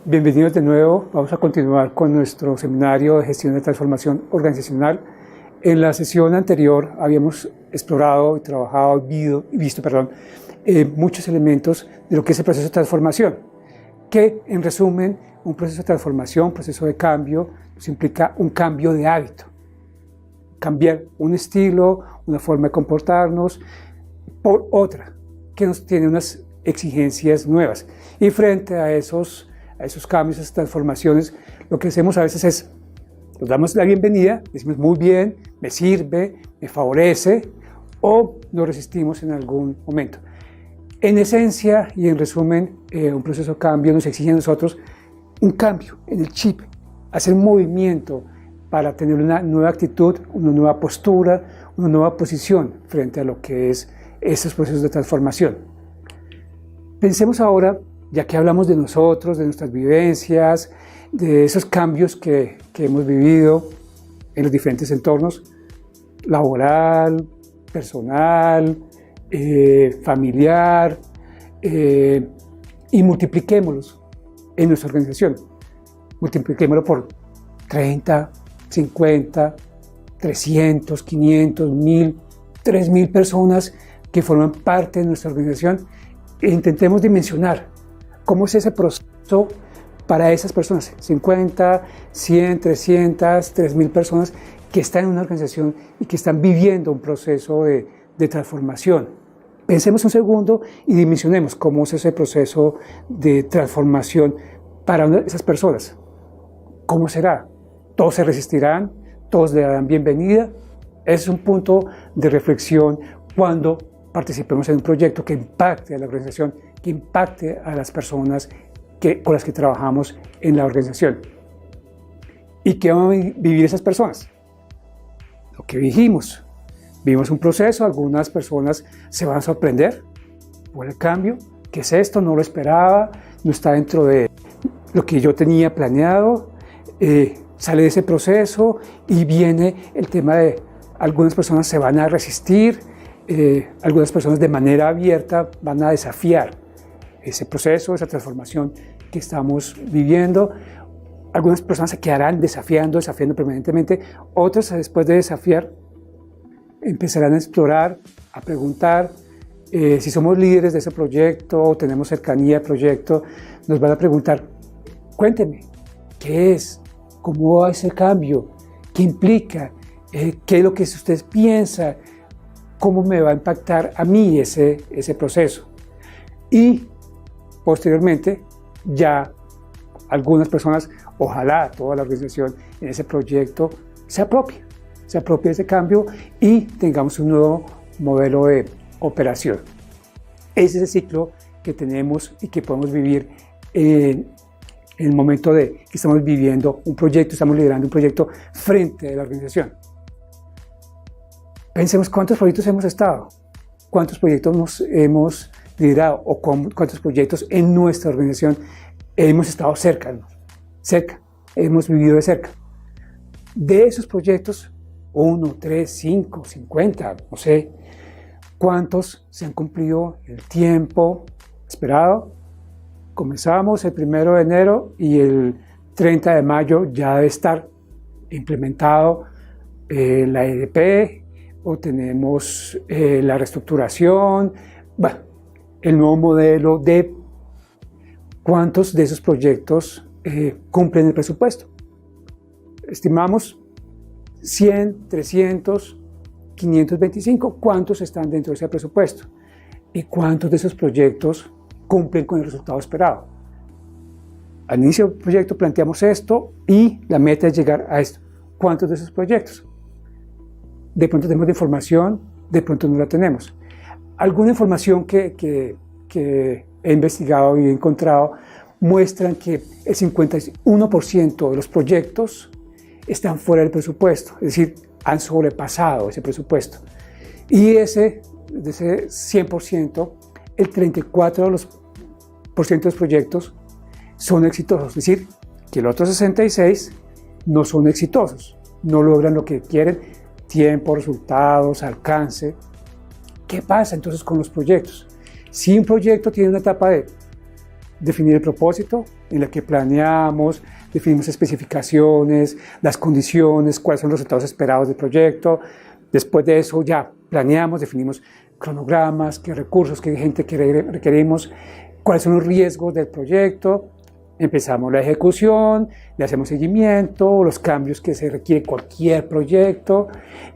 Bienvenidos de nuevo. Vamos a continuar con nuestro seminario de gestión de transformación organizacional. En la sesión anterior habíamos explorado y trabajado y visto muchos elementos de lo que es el proceso de transformación, que en resumen, un proceso de transformación, un proceso de cambio, nos implica un cambio de hábito, cambiar un estilo, una forma de comportarnos por otra, que nos tiene unas exigencias nuevas. Y frente a esos cambios, esas transformaciones, lo que hacemos a veces es, nos damos la bienvenida, decimos muy bien, me sirve, me favorece, o nos resistimos en algún momento. En esencia y en resumen, un proceso de cambio nos exige a nosotros un cambio en el chip, hacer un movimiento para tener una nueva actitud, una nueva postura, una nueva posición frente a lo que es esos procesos de transformación. Pensemos ahora, ya que hablamos de nosotros, de nuestras vivencias, de esos cambios que hemos vivido en los diferentes entornos, laboral, personal, familiar, y multipliquémoslos en nuestra organización. Multipliquémoslo por 30, 50, 300, 500, 1000, 3000 personas que forman parte de nuestra organización e intentemos dimensionar cómo es ese proceso para esas personas, 50, 100, 300, 3000 personas que están en una organización y que están viviendo un proceso de transformación. Pensemos un segundo y dimensionemos cómo es ese proceso de transformación para esas personas. ¿Cómo será? ¿Todos se resistirán? ¿Todos le darán bienvenida? Ese es un punto de reflexión cuando participemos en un proyecto que impacte a la organización, que impacte a las personas con las que trabajamos en la organización. ¿Y qué van a vivir esas personas? Lo que vivimos un proceso, algunas personas se van a sorprender por el cambio. ¿Qué es esto? No lo esperaba, no está dentro de lo que yo tenía planeado. Sale de ese proceso y viene el tema de algunas personas se van a resistir, algunas personas de manera abierta van a desafiar ese proceso, esa transformación que estamos viviendo. Algunas personas se quedarán desafiando permanentemente, otras después de desafiar empezarán a explorar, a preguntar. Si somos líderes de ese proyecto o tenemos cercanía al proyecto, nos van a preguntar, cuénteme, ¿qué es? ¿Cómo va ese cambio? ¿Qué implica? ¿Qué es lo que usted piensa? ¿Cómo me va a impactar a mí ese proceso? Y posteriormente, ya algunas personas, ojalá toda la organización en ese proyecto se apropie de ese cambio y tengamos un nuevo modelo de operación. Ese es el ciclo que tenemos y que podemos vivir en el momento de que estamos viviendo un proyecto, estamos liderando un proyecto frente a la organización. Pensemos cuántos proyectos hemos estado, cuántos proyectos nos hemos liderado o cuántos proyectos en nuestra organización hemos estado cerca, hemos vivido de cerca. De esos proyectos, 1, 3, 5, 50, no sé, cuántos se han cumplido el tiempo esperado. Comenzamos el 1 de enero y el 30 de mayo ya debe estar implementado la EDP, o tenemos la reestructuración, el nuevo modelo de cuántos de esos proyectos cumplen el presupuesto. Estimamos 100, 300, 525, ¿cuántos están dentro de ese presupuesto? ¿Y cuántos de esos proyectos cumplen con el resultado esperado? Al inicio del proyecto planteamos esto y la meta es llegar a esto. ¿Cuántos de esos proyectos? De pronto tenemos la información, de pronto no la tenemos. Alguna información que he investigado y he encontrado muestran que el 51% de los proyectos están fuera del presupuesto, es decir, han sobrepasado ese presupuesto. Y de ese 100%, el 34% de los de los proyectos son exitosos, es decir, que el otro 66% no son exitosos, no logran lo que quieren, tiempo, resultados, alcance. ¿Qué pasa entonces con los proyectos? Si un proyecto tiene una etapa de definir el propósito, en la que planeamos, definimos especificaciones, las condiciones, cuáles son los resultados esperados del proyecto. Después de eso ya planeamos, definimos cronogramas, qué recursos, qué gente requerimos, cuáles son los riesgos del proyecto. Empezamos la ejecución, le hacemos seguimiento, los cambios que se requiere cualquier proyecto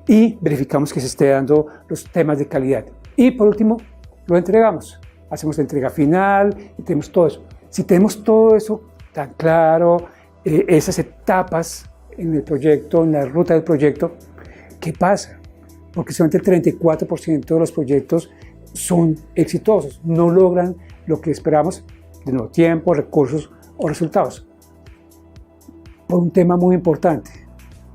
y verificamos que se esté dando los temas de calidad. Y por último, lo entregamos. Hacemos la entrega final y tenemos todo eso. Si tenemos todo eso tan claro, esas etapas en el proyecto, en la ruta del proyecto, ¿qué pasa? Porque solamente el 34% de los proyectos son exitosos, no logran lo que esperamos, de nuevo, tiempo, recursos o resultados. Por un tema muy importante,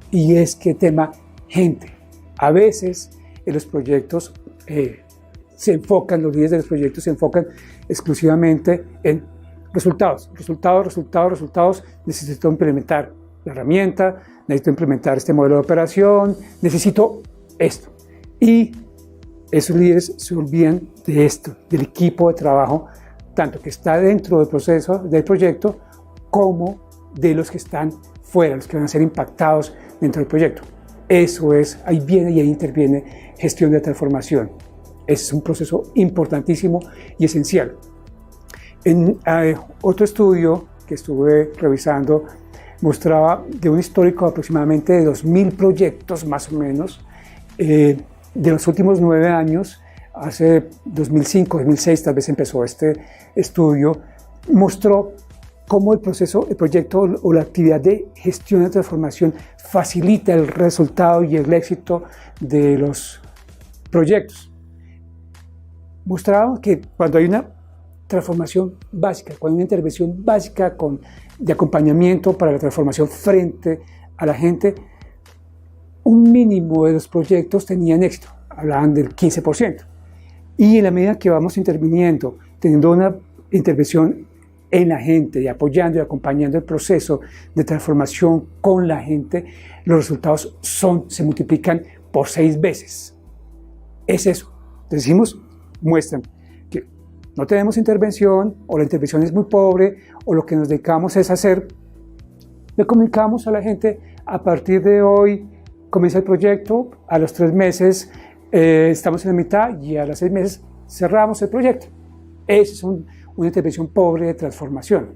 y es que tema gente. A veces en los proyectos los líderes de los proyectos se enfocan exclusivamente en resultados. Necesito implementar la herramienta, necesito implementar este modelo de operación, necesito esto. Y esos líderes se olvidan de esto, del equipo de trabajo, tanto que está dentro del proceso, del proyecto, como de los que están fuera, los que van a ser impactados dentro del proyecto. Eso es, ahí viene y ahí interviene gestión de transformación. Es un proceso importantísimo y esencial. En otro estudio que estuve revisando mostraba de un histórico de aproximadamente de 2.000 proyectos más o menos de los últimos 9 años, hace 2005, 2006 tal vez empezó este estudio, mostró cómo el proyecto o la actividad de gestión de transformación facilita el resultado y el éxito de los proyectos. Mostraba que cuando hay una transformación básica, cuando hay una intervención básica de acompañamiento para la transformación frente a la gente, un mínimo de los proyectos tenían éxito, hablaban del 15%. Y en la medida que vamos interviniendo, teniendo una intervención en la gente y apoyando y acompañando el proceso de transformación con la gente, los resultados se multiplican por 6 veces. Es eso. Decimos, muestran que no tenemos intervención, o la intervención es muy pobre, o lo que nos dedicamos es hacer, le comunicamos a la gente, a partir de hoy comienza el proyecto, a los 3 meses estamos en la mitad y a los 6 meses cerramos el proyecto. Esa es una intervención pobre de transformación.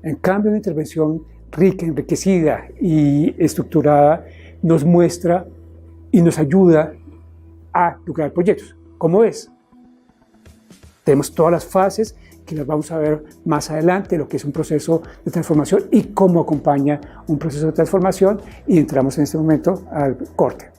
En cambio, una intervención rica, enriquecida y estructurada nos muestra y nos ayuda a lograr proyectos. ¿Cómo es? Tenemos todas las fases que las vamos a ver más adelante, lo que es un proceso de transformación y cómo acompaña un proceso de transformación, y entramos en este momento al corte.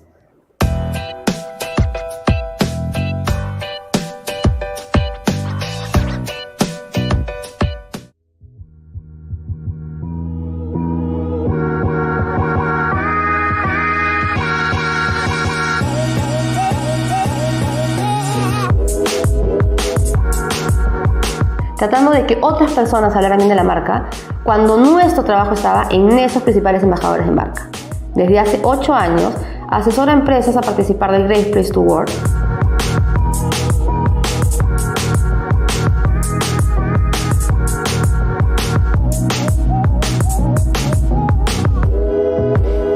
Tratando de que otras personas hablaran bien de la marca, cuando nuestro trabajo estaba en esos principales embajadores de marca. Desde hace 8 años, asesora a empresas a participar del Great Place to Work.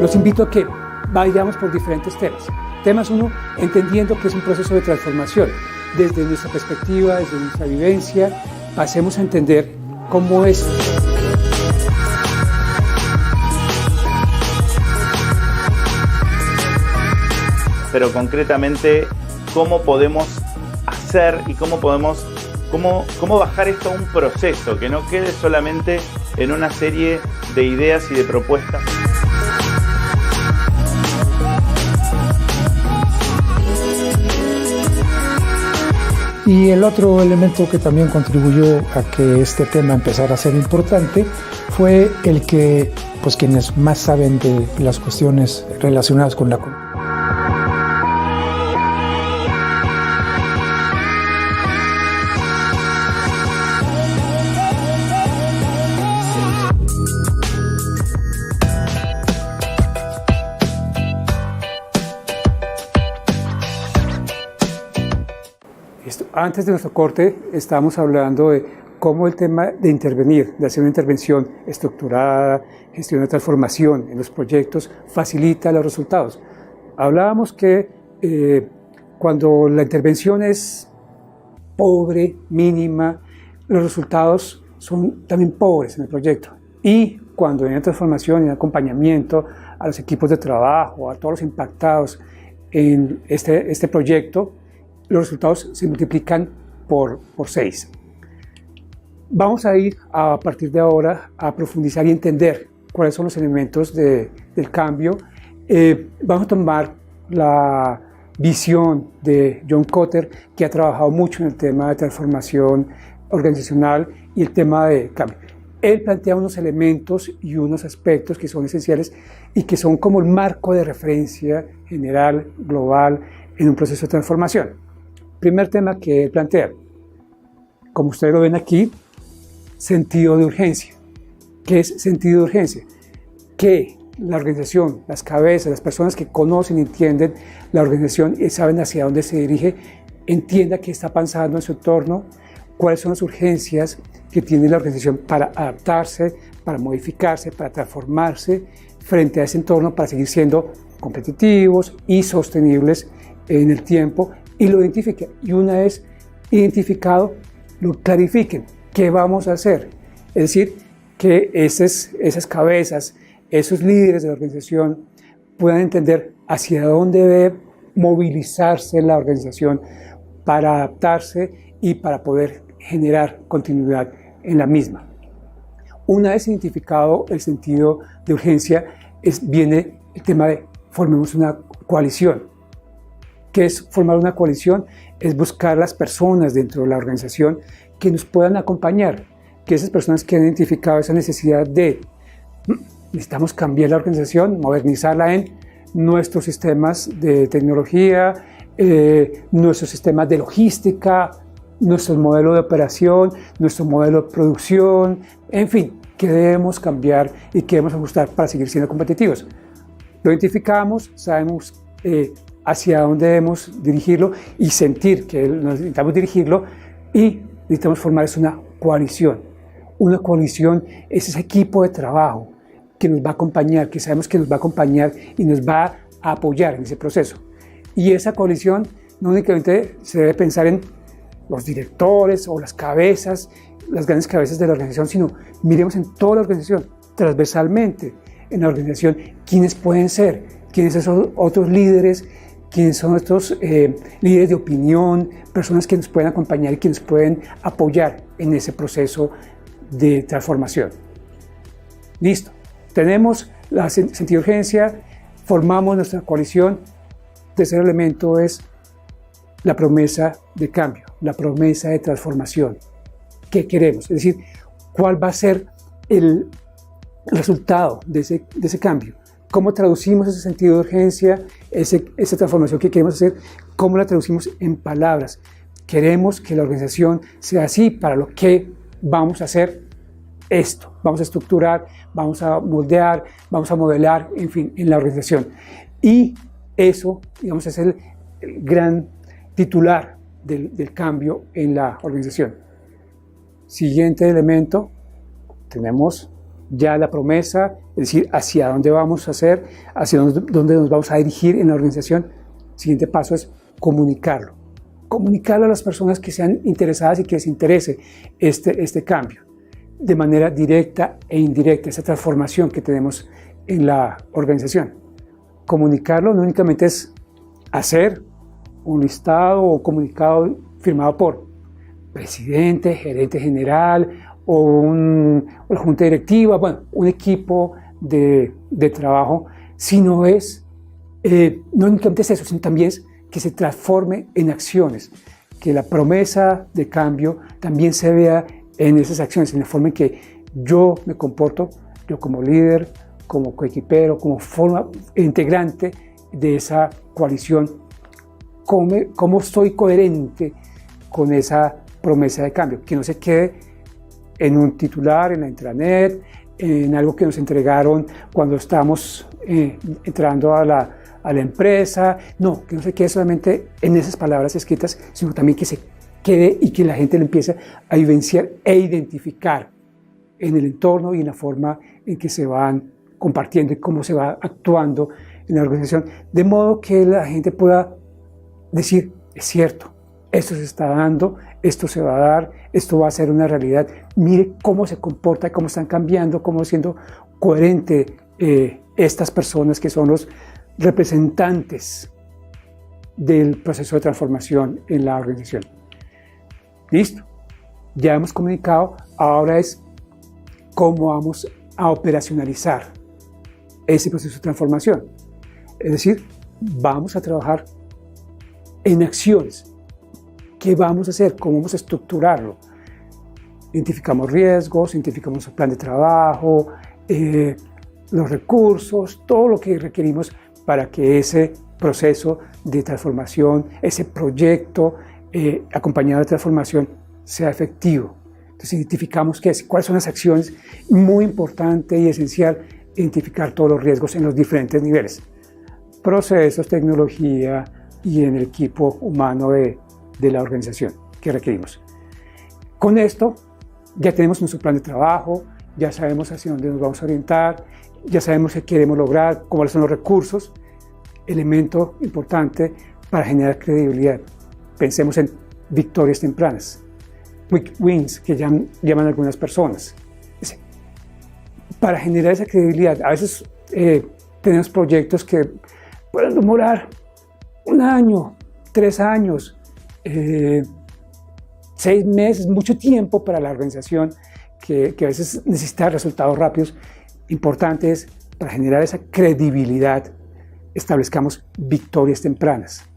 Los invito a que vayamos por diferentes temas. Temas 1, entendiendo que es un proceso de transformación. Desde nuestra perspectiva, desde nuestra vivencia, pasemos a entender cómo es. Pero concretamente, ¿cómo podemos hacer y cómo bajar esto a un proceso que no quede solamente en una serie de ideas y de propuestas? Y el otro elemento que también contribuyó a que este tema empezara a ser importante fue el que, pues, quienes más saben de las cuestiones relacionadas con la Antes de nuestro corte estábamos hablando de cómo el tema de intervenir, de hacer una intervención estructurada, gestión de transformación en los proyectos, facilita los resultados. Hablábamos que cuando la intervención es pobre, mínima, los resultados son también pobres en el proyecto. Y cuando hay una transformación y un acompañamiento a los equipos de trabajo, a todos los impactados en este proyecto, los resultados se multiplican por 6. Vamos a ir a partir de ahora a profundizar y entender cuáles son los elementos del cambio. Vamos a tomar la visión de John Kotter, que ha trabajado mucho en el tema de transformación organizacional y el tema de cambio. Él plantea unos elementos y unos aspectos que son esenciales y que son como el marco de referencia general, global, en un proceso de transformación. Primer tema que él plantea, como ustedes lo ven aquí, sentido de urgencia. ¿Qué es sentido de urgencia? Que la organización, las cabezas, las personas que conocen y entienden la organización y saben hacia dónde se dirige, entienda qué está pasando en su entorno, cuáles son las urgencias que tiene la organización para adaptarse, para modificarse, para transformarse frente a ese entorno, para seguir siendo competitivos y sostenibles en el tiempo, y lo identifiquen. Y una vez identificado, lo clarifiquen. ¿Qué vamos a hacer? Es decir, que esas cabezas, esos líderes de la organización puedan entender hacia dónde debe movilizarse la organización para adaptarse y para poder generar continuidad en la misma. Una vez identificado el sentido de urgencia, viene el tema de formemos una coalición. ¿Qué es formar una coalición? Es buscar las personas dentro de la organización que nos puedan acompañar, que esas personas que han identificado esa necesidad de necesitamos cambiar la organización, modernizarla en nuestros sistemas de tecnología, nuestros sistemas de logística, nuestro modelo de operación, nuestro modelo de producción, en fin, que debemos cambiar y que debemos ajustar para seguir siendo competitivos. Lo identificamos, sabemos hacia dónde debemos dirigirlo y sentir que necesitamos dirigirlo, y necesitamos formar una coalición. Una coalición es ese equipo de trabajo que nos va a acompañar, que sabemos que nos va a acompañar y nos va a apoyar en ese proceso. Y esa coalición no únicamente se debe pensar en los directores o las cabezas, las grandes cabezas de la organización, sino miremos en toda la organización, transversalmente en la organización, quiénes pueden ser, quiénes son otros líderes, quiénes son estos líderes de opinión, personas que nos pueden acompañar y que nos pueden apoyar en ese proceso de transformación. Listo, tenemos la sentido de urgencia, formamos nuestra coalición. Tercer elemento es la promesa de cambio, la promesa de transformación. ¿Qué queremos? Es decir, ¿cuál va a ser el resultado de ese cambio? ¿Cómo traducimos ese sentido de urgencia, esa transformación que queremos hacer? ¿Cómo la traducimos en palabras? Queremos que la organización sea así. Para lo que vamos a hacer esto, vamos a estructurar, vamos a moldear, vamos a modelar, en fin, en la organización. Y eso, digamos, es el gran titular del cambio en la organización. Siguiente elemento, tenemos ya la promesa, es decir, hacia dónde vamos a hacer, hacia dónde nos vamos a dirigir en la organización. Siguiente paso es comunicarlo. Comunicarlo a las personas que sean interesadas y que les interese este cambio, de manera directa e indirecta, esa transformación que tenemos en la organización. Comunicarlo no únicamente es hacer un listado o comunicado firmado por presidente, gerente general o la junta directiva, bueno, un equipo de trabajo, sino es, no únicamente es eso, sino también es que se transforme en acciones, que la promesa de cambio también se vea en esas acciones, en la forma en que yo me comporto, yo como líder, como coequipero, como forma integrante de esa coalición, cómo soy coherente con esa promesa de cambio, que no se quede en un titular, en la intranet, en algo que nos entregaron cuando estamos entrando a la empresa, no, que no se quede solamente en esas palabras escritas, sino también que se quede y que la gente lo empiece a vivenciar e identificar en el entorno y en la forma en que se van compartiendo y cómo se va actuando en la organización, de modo que la gente pueda decir, es cierto, esto se está dando, esto se va a dar, esto va a ser una realidad, mire cómo se comporta, cómo están cambiando, cómo siendo coherente estas personas que son los representantes del proceso de transformación en la organización. Listo, ya hemos comunicado, ahora es cómo vamos a operacionalizar ese proceso de transformación. Es decir, vamos a trabajar en acciones. ¿Qué vamos a hacer? ¿Cómo vamos a estructurarlo? Identificamos riesgos, identificamos el plan de trabajo, los recursos, todo lo que requerimos para que ese proceso de transformación, ese proyecto acompañado de transformación sea efectivo. Entonces identificamos cuáles son las acciones, muy importante y esencial identificar todos los riesgos en los diferentes niveles, procesos, tecnología y en el equipo humano de la organización que requerimos. Con esto ya tenemos nuestro plan de trabajo, ya sabemos hacia dónde nos vamos a orientar, ya sabemos qué queremos lograr, cuáles son los recursos, elemento importante para generar credibilidad. Pensemos en victorias tempranas, quick wins, que llaman algunas personas. Para generar esa credibilidad, a veces tenemos proyectos que pueden demorar 1 año, 3 años, 6 meses, mucho tiempo para la organización que a veces necesita resultados rápidos. Importantes para generar esa credibilidad, establezcamos victorias tempranas.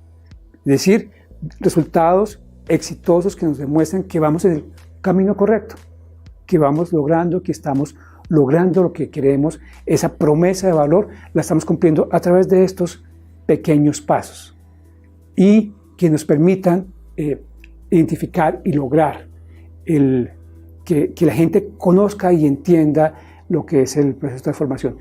Es decir, resultados exitosos que nos demuestran que vamos en el camino correcto, que vamos logrando, que estamos logrando lo que queremos, esa promesa de valor la estamos cumpliendo a través de estos pequeños pasos y que nos permitan identificar y lograr que la gente conozca y entienda lo que es el proceso de transformación.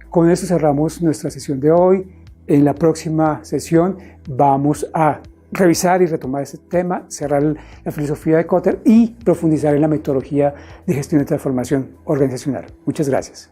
Con eso cerramos nuestra sesión de hoy. En la próxima sesión vamos a revisar y retomar ese tema, cerrar la filosofía de Kotter y profundizar en la metodología de gestión de transformación organizacional. Muchas gracias.